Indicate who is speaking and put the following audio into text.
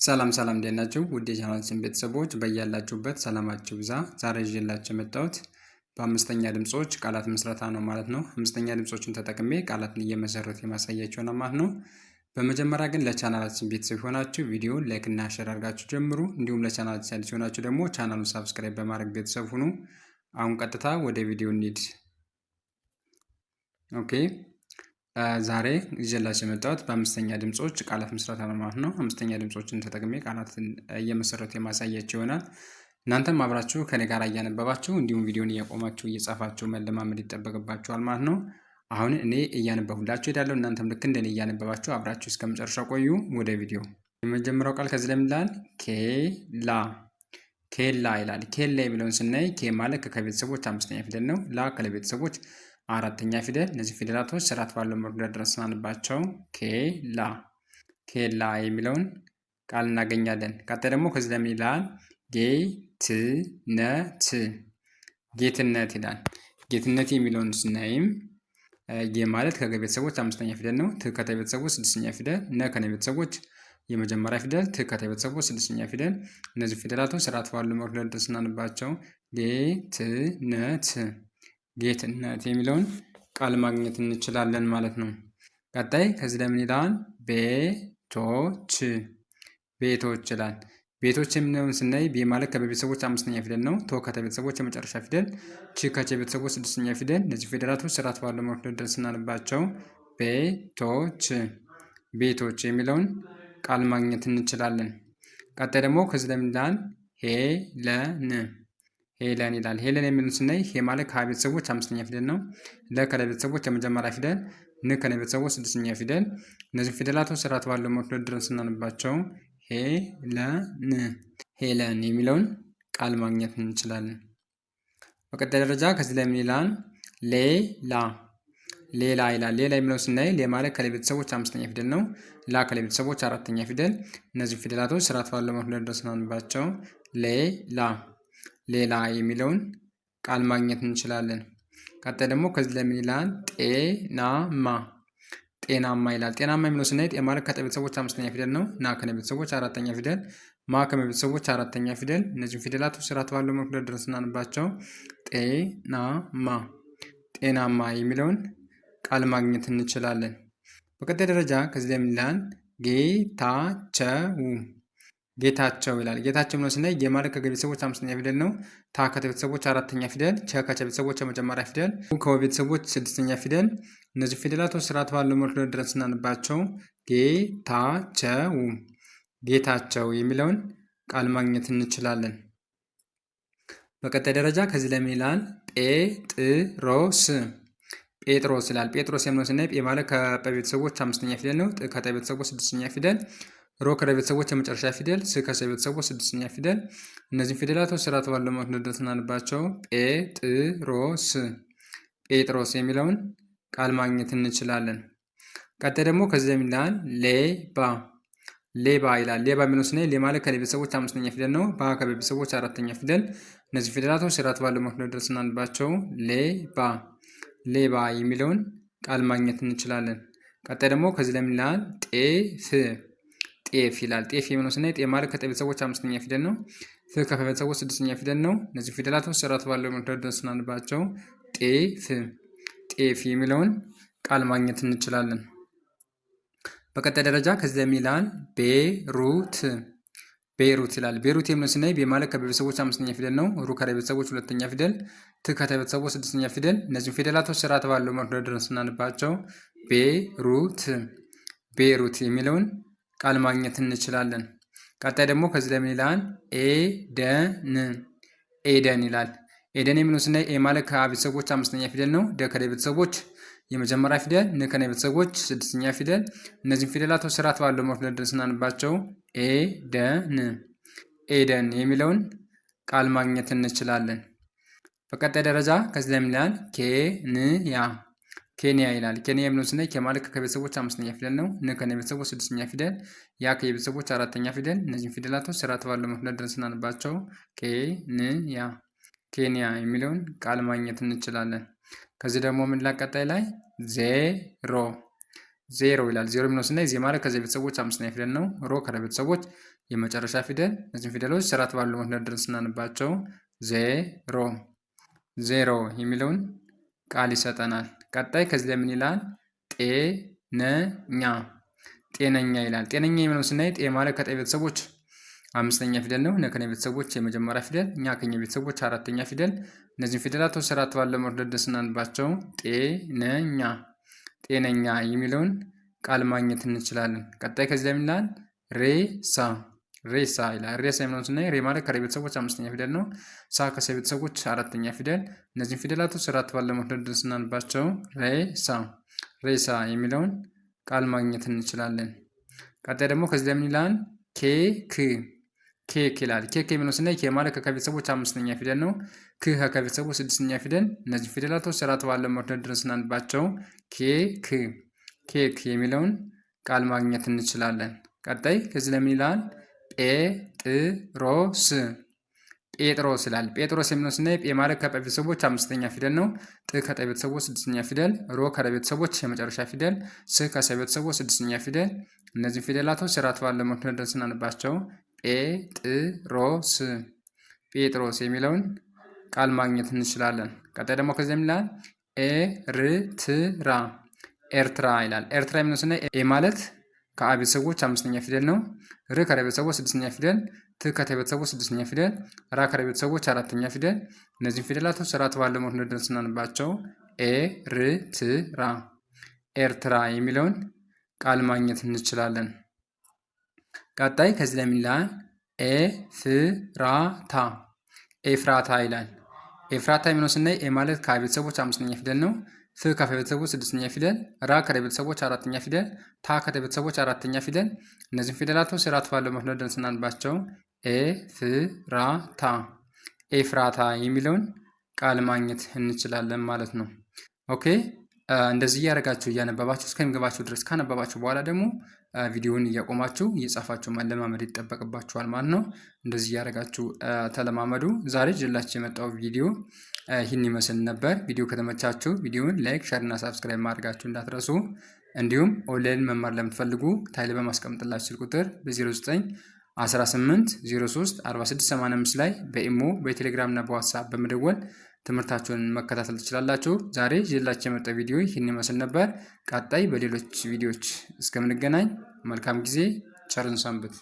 Speaker 1: ሰላም ሰላም እንዴት ናችሁ? ውድ የቻናላችን ቤተሰቦች በያላችሁበት ሰላማችሁ ብዛ። ዛሬ ይዤላችሁ የመጣሁት በአምስተኛ ድምጾች ቃላት ምስረታ ነው ማለት ነው። አምስተኛ ድምጾችን ተጠቅሜ ቃላትን እየመሰረቱ የማሳያቸው ነው ማለት ነው። በመጀመሪያ ግን ለቻናላችን ቤተሰብ የሆናችሁ ቪዲዮን ላይክ እና ሼር አድርጋችሁ ጀምሩ። እንዲሁም ለቻናላችን አዲስ የሆናችሁ ደግሞ ቻናሉን ሳብስክራይብ በማድረግ ቤተሰብ ሁኑ። አሁን ቀጥታ ወደ ቪዲዮ እንሂድ። ኦኬ ዛሬ ይዤላችሁ የመጣሁት በአምስተኛ ድምጾች ቃላት ምስረታ ነው ማለት ነው። አምስተኛ ድምጾችን ተጠቅሜ ቃላትን እየመሰረቱ የማሳያችሁ ይሆናል። እናንተም አብራችሁ ከኔ ጋር እያነበባችሁ እንዲሁም ቪዲዮን እያቆማችሁ እየጻፋችሁ መለማመድ ይጠበቅባችኋል ማለት ነው። አሁን እኔ እያነበብሁላችሁ ሄዳለሁ። እናንተም ልክ እንደኔ እያነበባችሁ አብራችሁ እስከ መጨረሻው ቆዩ። ወደ ቪዲዮ። የመጀመሪያው ቃል ከዚህ ላይ ምን ይላል? ኬላ ኬላ ይላል። ኬላ የሚለውን ስናይ ኬ ማለት ከቤተሰቦች አምስተኛ ፊደል ነው። ላ ከለቤተሰቦች አራተኛ ፊደል። እነዚህ ፊደላቶች ስርዓት ባለው መልኩ ደርሰናልባቸው ኬላ ኬላ የሚለውን ቃል እናገኛለን። ቀጣይ ደግሞ ከዚህ ለምን ይላል? ጌትነት ጌትነት ይላል። ጌትነት የሚለውን ስናይም ጌ ማለት ከገ ቤተሰቦች አምስተኛ ፊደል ነው። ት ከተ ቤተሰቦች ስድስተኛ ፊደል። ነ ከነ ቤተሰቦች የመጀመሪያ ፊደል። ት ከተ ቤተሰቦች ስድስተኛ ፊደል። እነዚህ ፊደላቶች ስርዓት ባለው መልኩ ደርሰናልባቸው ጌትነት ጌትነት የሚለውን ቃል ማግኘት እንችላለን ማለት ነው። ቀጣይ ከዚህ ለምን ይላል? ቤቶች ቤቶች ይላል። ቤቶች የሚለውን ስናይ ቤ ማለት ከቤተሰቦች አምስተኛ ፊደል ነው። ቶ ከተቤተሰቦች የመጨረሻ ፊደል። ቺ ከቤተሰቦች ስድስተኛ ፊደል። እነዚህ ፊደላቶች ስርዓት ባለው መልኩ ደርሰናልባቸው ቤቶች ቤቶች የሚለውን ቃል ማግኘት እንችላለን። ቀጣይ ደግሞ ከዚህ ለምን ይላል? ሄለን ሄለን ይላል። ሄለን የሚለውን ስናይ ሄ ማለት ከሀ ቤተሰቦች አምስተኛ ፊደል ነው። ለ ከለ ቤተሰቦች የመጀመሪያ ፊደል። ን ከነ ቤተሰቦች ስድስተኛ ፊደል። እነዚህ ፊደላቶች ስርዓት ባለው መልኩ ደርድረን ስናነባቸው ሄለን ሄለን የሚለውን ቃል ማግኘት እንችላለን። በቀጣይ ደረጃ ከዚህ ላይ ምን ይላል? ሌላ ሌላ ይላል። ሌላ የሚለውን ስናይ ሌ ማለት ከለ ቤተሰቦች አምስተኛ ፊደል ነው። ላ ከለ ቤተሰቦች አራተኛ ፊደል። እነዚህ ፊደላቶች ስርዓት ባለው መልኩ ደርድረን ስናነባቸው ሌላ ሌላ የሚለውን ቃል ማግኘት እንችላለን። ቀጣይ ደግሞ ከዚህ ለምን ይላል? ጤናማ ጤናማ ይላል። ጤናማ የሚለው ስናይ ጤ ማለት ከጠ ቤተሰቦች አምስተኛ ፊደል ነው። ና ከነ ቤተሰቦች አራተኛ ፊደል። ማ ከመ ቤተሰቦች አራተኛ ፊደል። እነዚህ ፊደላቶች ስርዓት ባለው መልኩ ደርድረን ስናነባቸው ጤናማ ጤናማ የሚለውን ቃል ማግኘት እንችላለን። በቀጣይ ደረጃ ከዚህ ለምን ይላል? ጌታቸው ጌታቸው ይላል። ጌታቸው ብሎ ስናይ ጌ ማለት ከገ ቤተሰቦች አምስተኛ ፊደል ነው። ታ ከተ ቤተሰቦች አራተኛ ፊደል። ቸ ከቸ ቤተሰቦች የመጀመሪያ ፊደል። ከወ ቤተሰቦች ስድስተኛ ፊደል። እነዚህ ፊደላቶች ስርዓት ባለው መልኩ ደርድረን ስናነባቸው ጌታቸው ጌታቸው የሚለውን ቃል ማግኘት እንችላለን። በቀጣይ ደረጃ ከዚህ ለምን ይላል? ጴጥሮስ ጴጥሮስ ይላል። ጴጥሮስ የሚለውን ስናይ ጴ ማለት ከጰ ቤተሰቦች አምስተኛ ፊደል ነው። ጥ ከጠ ቤተሰቦች ስድስተኛ ፊደል። ሮ ከረ ቤተሰቦች የመጨረሻ ፊደል። ስ ከሰ ቤተሰቦች ስድስተኛ ፊደል። እነዚህ ፊደላቶች ስርዓት ባለው መልኩ ደርድረን ስናነባቸው ጴጥሮስ ጴጥሮስ የሚለውን ቃል ማግኘት እንችላለን። ቀጣይ ደግሞ ከዚህ ለምን ይላል? ሌባ ሌባ ይላል። ሌባ የሚለውን ስናይ ሌ ማለት ከለ ቤተሰቦች አምስተኛ ፊደል ነው። ባ ከበ ቤተሰቦች አራተኛ ፊደል። እነዚህ ፊደላቶች ስርዓት ባለው መልኩ ደርድረን ስናነባቸው ሌባ ሌባ የሚለውን ቃል ማግኘት እንችላለን። ቀጣይ ደግሞ ከዚህ ለምን ይላል? ጤፍ ጤፍ ይላል። ጤፍ የሚለውን ስናይ ጤ ማለት ከጠ ቤተሰቦች አምስተኛ ፊደል ነው። ፍ ከፈ ቤተሰቦች ስድስተኛ ፊደል ነው። እነዚህ ፊደላቶች ስርዓት ባለው መልኩ ደርድረን ስናነባቸው ጤፍ ጤፍ የሚለውን ቃል ማግኘት እንችላለን። በቀጣይ ደረጃ ከዚህ ለምን ይላል? ቤሩት ቤሩት ይላል። ቤሩት የሚለውን ስናይ ቤ ማለት ከበ ቤተሰቦች አምስተኛ ፊደል ነው። ሩ ከረ ቤተሰቦች ሁለተኛ ፊደል። ት ከተ ቤተሰቦች ስድስተኛ ፊደል። እነዚህ ፊደላቶች ስርዓት ባለው መልኩ ደርድረን ስናነባቸው ቤሩት ቤሩት የሚለውን ቃል ማግኘት እንችላለን። ቀጣይ ደግሞ ከዚህ ለምን ይላል? ኤደን ኤደን ይላል። ኤደን የሚለውን ስናይ ኤ ማለት ከአ ቤተሰቦች አምስተኛ ፊደል ነው። ደ ከደ ቤተሰቦች የመጀመሪያ ፊደል። ን ከነ ቤተሰቦች ስድስተኛ ፊደል። እነዚህም ፊደላቶች ስርዓት ባለው መልኩ ደርድረን ስናነባቸው ኤደን ኤደን የሚለውን ቃል ማግኘት እንችላለን። በቀጣይ ደረጃ ከዚህ ለምን ይላል? ኬንያ ኬንያ ይላል። ኬንያ የሚለውን ስናይ ኬ ማለት ከቤተሰቦች አምስተኛ ፊደል ነው። ን ከነ ቤተሰቦች ስድስተኛ ፊደል። ያ ከየቤተሰቦች አራተኛ ፊደል። እነዚህም ፊደላቶች ስርዓት ባለው መልኩ ደርድረን ስናነባቸው ኬንያ ኬንያ የሚለውን ቃል ማግኘት እንችላለን። ከዚህ ደግሞ ምን ይላል? ቀጣይ ላይ ዜሮ ዜሮ ይላል። ዜሮ የሚለውን ስናይ ዜ ማለት ከዚ ቤተሰቦች አምስተኛ ፊደል ነው። ሮ ከረ ቤተሰቦች የመጨረሻ ፊደል። እነዚህን ፊደሎች ስርዓት ባለው መደርደር ስናነባቸው ዜሮ ዜሮ የሚለውን ቃል ይሰጠናል። ቀጣይ ከዚህ ላይ ምን ይላል? ጤነኛ ጤነኛ ይላል። ጤነኛ የሚለውን ስናይ ጤ ማለት ከጠ ቤተሰቦች አምስተኛ ፊደል ነው። ነ ከነ ቤተሰቦች የመጀመሪያ ፊደል፣ ኛ ከኛ ቤተሰቦች አራተኛ ፊደል። እነዚህን ፊደላቶች ስርዓት ባለው መደርደር ስናነባቸው ጤነኛ ጤነኛ የሚለውን ቃል ማግኘት እንችላለን። ቀጣይ ከዚህ ላይ ምን ይላል? ሬሳ ሬሳ ይላል። ሬሳ የሚለውን ስናይ ሬ ማለት ከሬ ቤተሰቦች አምስተኛ ፊደል ነው። ሳ ከሰ ቤተሰቦች አራተኛ ፊደል። እነዚህን ፊደላቶች ስርዓት ባለው መደርደር ስናነባቸው ሬሳ ሬሳ የሚለውን ቃል ማግኘት እንችላለን። ቀጣይ ደግሞ ከዚህ ላይ ምን ይላል? ኬክ ኬክ ይላል። ኬክ የሚለውን ስናይ ኬ ማለት ከከ ቤተሰቦች አምስተኛ ፊደል ነው። ክ ከከ ቤተሰቦች ስድስተኛ ፊደል። እነዚህ ፊደላቶች ስርዓት ባለው መደርደር ስናነባቸው ኬክ ኬክ የሚለውን ቃል ማግኘት እንችላለን። ቀጣይ ከዚህ ላይ ምን ይላል? ጴጥሮስ ጴጥሮስ ይላል። ጴጥሮስ የሚለውን ስናይ ጴ ማለት ከጰ ቤተሰቦች አምስተኛ ፊደል ነው። ጥ ከጠ ቤተሰቦች ስድስተኛ ፊደል። ሮ ከረ ቤተሰቦች የመጨረሻ ፊደል። ስ ከሰ ቤተሰቦች ስድስተኛ ፊደል። እነዚህ ፊደላቶች ስርዓት ባለው መደርደር ስናነባቸው ጴጥሮስ ጴጥሮስ የሚለውን ቃል ማግኘት እንችላለን። ቀጣይ ደግሞ ከዚህ ምን ይላል? ኤርትራ ኤርትራ ይላል። ኤርትራ የሚለውን ስናይ ኤ ማለት ከአ ቤተሰቦች አምስተኛ ፊደል ነው። ር ከረ ቤተሰቦች ስድስተኛ ፊደል። ት ከተ ቤተሰቦች ስድስተኛ ፊደል። ራ ከረ ቤተሰቦች አራተኛ ፊደል። እነዚህን ፊደላቶች ስርዓት ባለው መደርደር ስናነባቸው ኤርትራ ኤርትራ የሚለውን ቃል ማግኘት እንችላለን። ቀጣይ ከዚህ ላይ ምን ይላል? ኤፍራታ ኤፍራታ ይላል። ኤፍራታ የሚለውን ስናይ ኤ ማለት ከአ ቤተሰቦች አምስተኛ ፊደል ነው። ፍ ከፈ ቤተሰቦች ስድስተኛ ፊደል። ራ ከረ ቤተሰቦች አራተኛ ፊደል። ታ ከተ ቤተሰቦች አራተኛ ፊደል። እነዚህን ፊደላቶች ስርዓት ባለው መደርደር ስናነባቸው ኤፍራታ ኤፍራታ የሚለውን ቃል ማግኘት እንችላለን ማለት ነው። ኦኬ እንደዚህ እያደረጋችሁ እያነበባችሁ እስከሚገባችሁ ድረስ ካነበባችሁ በኋላ ደግሞ ቪዲዮውን እያቆማችሁ እየጻፋችሁ መለማመድ ይጠበቅባችኋል ማለት ነው። እንደዚህ እያደረጋችሁ ተለማመዱ። ዛሬ ይዤላችሁ የመጣው ቪዲዮ ይህን ይመስል ነበር። ቪዲዮ ከተመቻችሁ ቪዲዮውን ላይክ፣ ሼር እና ሳብስክራይብ ማድረጋችሁ እንዳትረሱ። እንዲሁም ኦንላይን መማር ለምትፈልጉ ታይል በማስቀምጥላችሁ ስልክ ቁጥር በ0918 03 4685 ላይ በኢሞ በቴሌግራም እና በዋትስአፕ በመደወል ትምህርታችሁን መከታተል ትችላላችሁ። ዛሬ ይዤላችሁ የመጣው ቪዲዮ ይህን ይመስል ነበር። ቀጣይ በሌሎች ቪዲዮዎች እስከምንገናኝ መልካም ጊዜ፣ ቸርን ሰንብት።